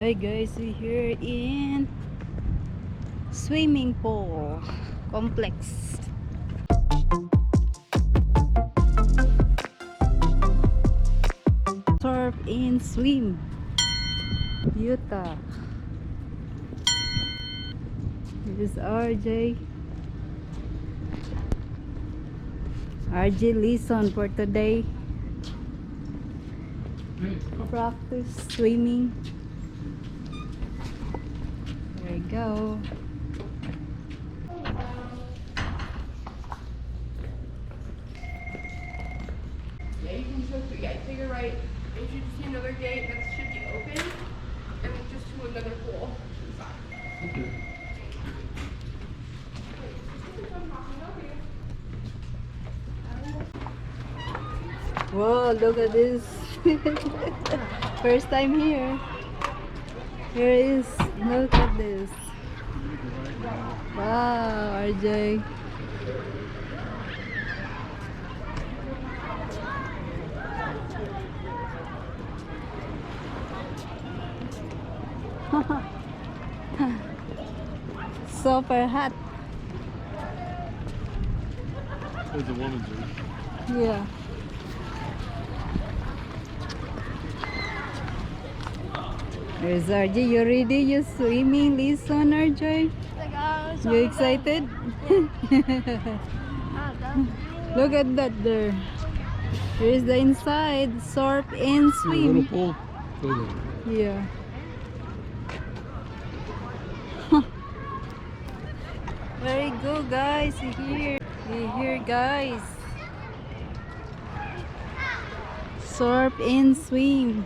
Hi guys, we're here in swimming pool complex. Surf and swim, Utah. This is RJ lesson for today. Practice swimming. There you go. Yeah, you can go through. Yeah, take a right. You should see another gate that should be open, and just to another pool to the side. Okay. Whoa, look at this. First time here. Here is, look at this. Wow, RJ. Super hot. There's a woman's room. Yeah. There's RJ. You ready? You swimming lesson, RJ? You excited? Look at that there. Here's the inside. Surf and See a little swim. pool. Go there. Yeah. Very good, guys. We're here, guys. Surf and swim.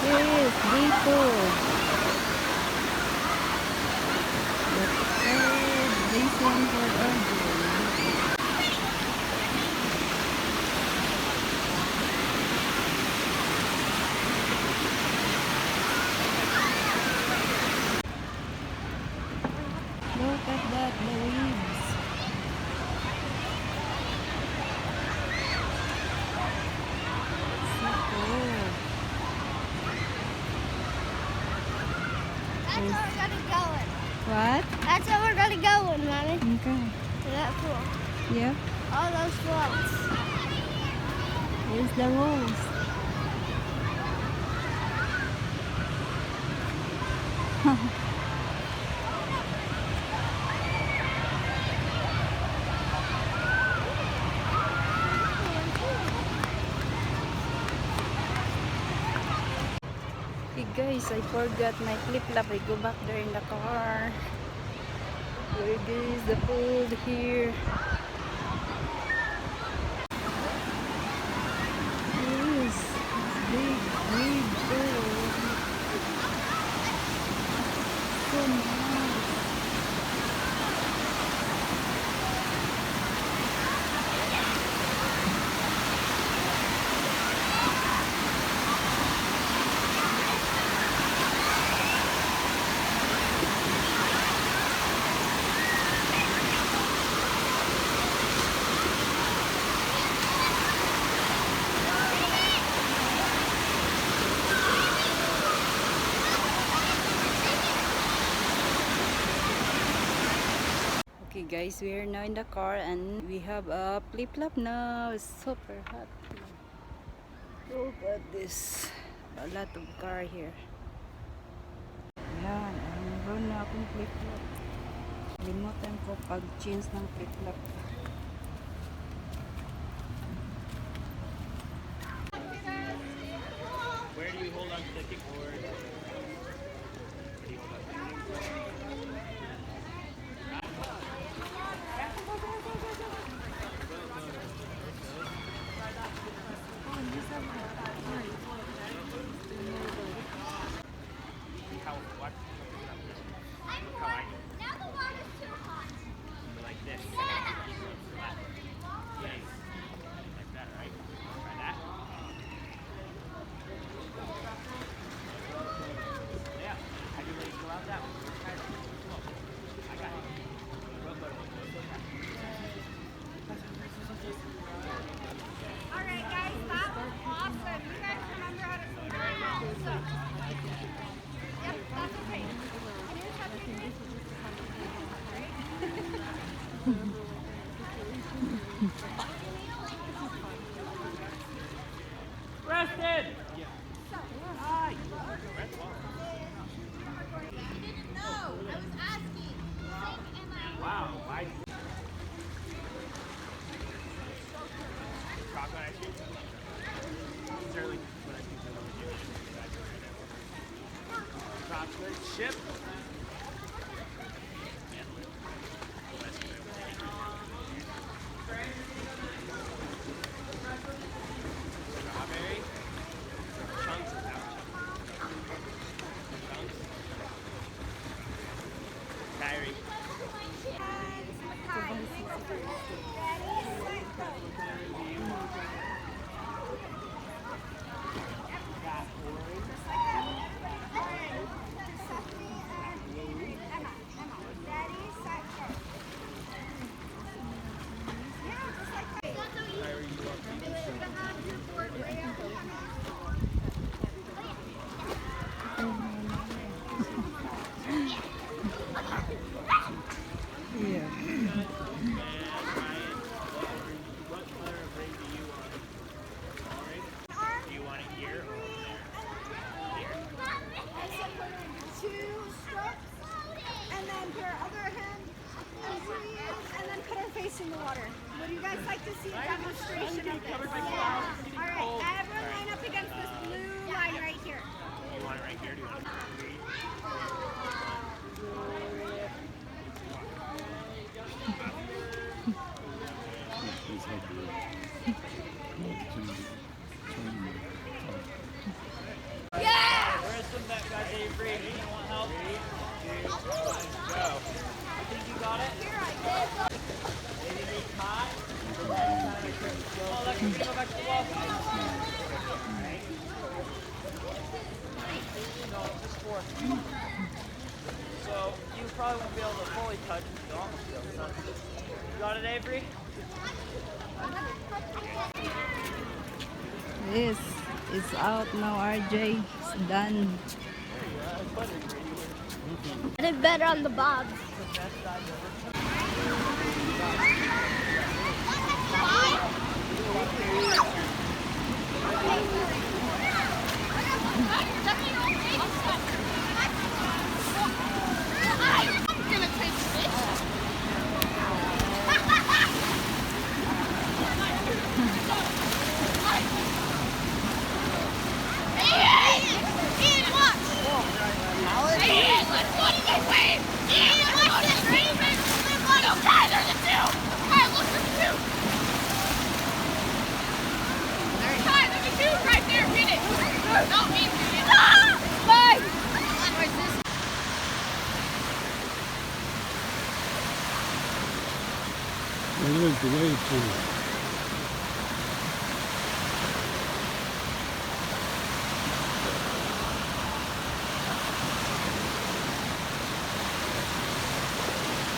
Yes, Biko. The third lesson for RJ. Look at that, the waves. So cool. That's where we're gonna go. What? That's where we're gonna go, Mommy. Okay. To that pool. Yeah. All those floats. Here's the rose. Hey guys, I forgot my flip-flop. I go back there in the car. Here it is, the pool here. Yes, big wave pool. So nice. Okay guys, we are now in the car and we have a flip-flop now. It's super hot. Look at this. A lot of car here. Yan, meron na akong flip-flop. Limutan ko pag-change ng flip-flop. Where do you hold on to the kickboard? How what? How I Now the water's too hot. like this. Like that, right? Sterling, what I think they're going to do. Chocolate chip. Strawberry. Chunks without chunks. Diary. Yeah. What color of ring do you want? Orange? Do you want it here or over there? Here. Two strokes, and then your other hand and breathe, and then put our face in the water. Would you guys like to see a demonstration of this? Yeah. All right, everyone line up against this blue line right here. You want it right here? Do you want it green? Where's the net guys? Are you free? You want help? 3, 2, 1, go. I think you got it. Here I did. Maybe be caught. Oh, look, you can go back to the wall. Alright. No, just 4. So, you probably won't be able to fully touch it. You'll almost be able to touch it. You got it, Avery? This is out now, RJ. It's done. I did better on the bobs. There's the wave pool.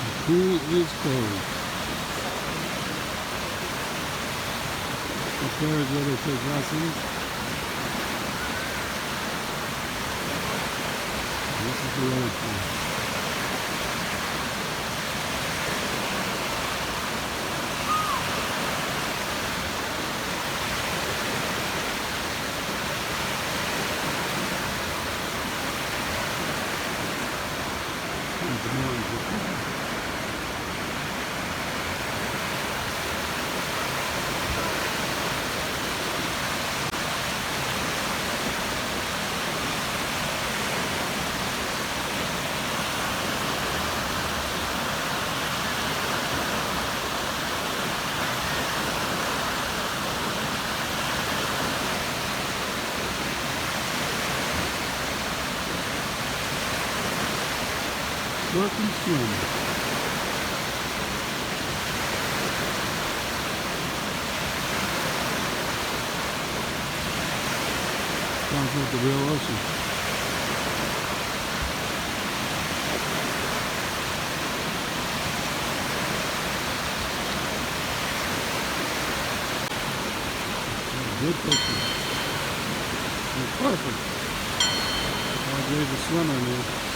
The pool is closed. As far as where they take lessons, this is the wave pool. Work and swim. Sounds like the real ocean. Good picture. It's perfect. I'll give the swimmer in there.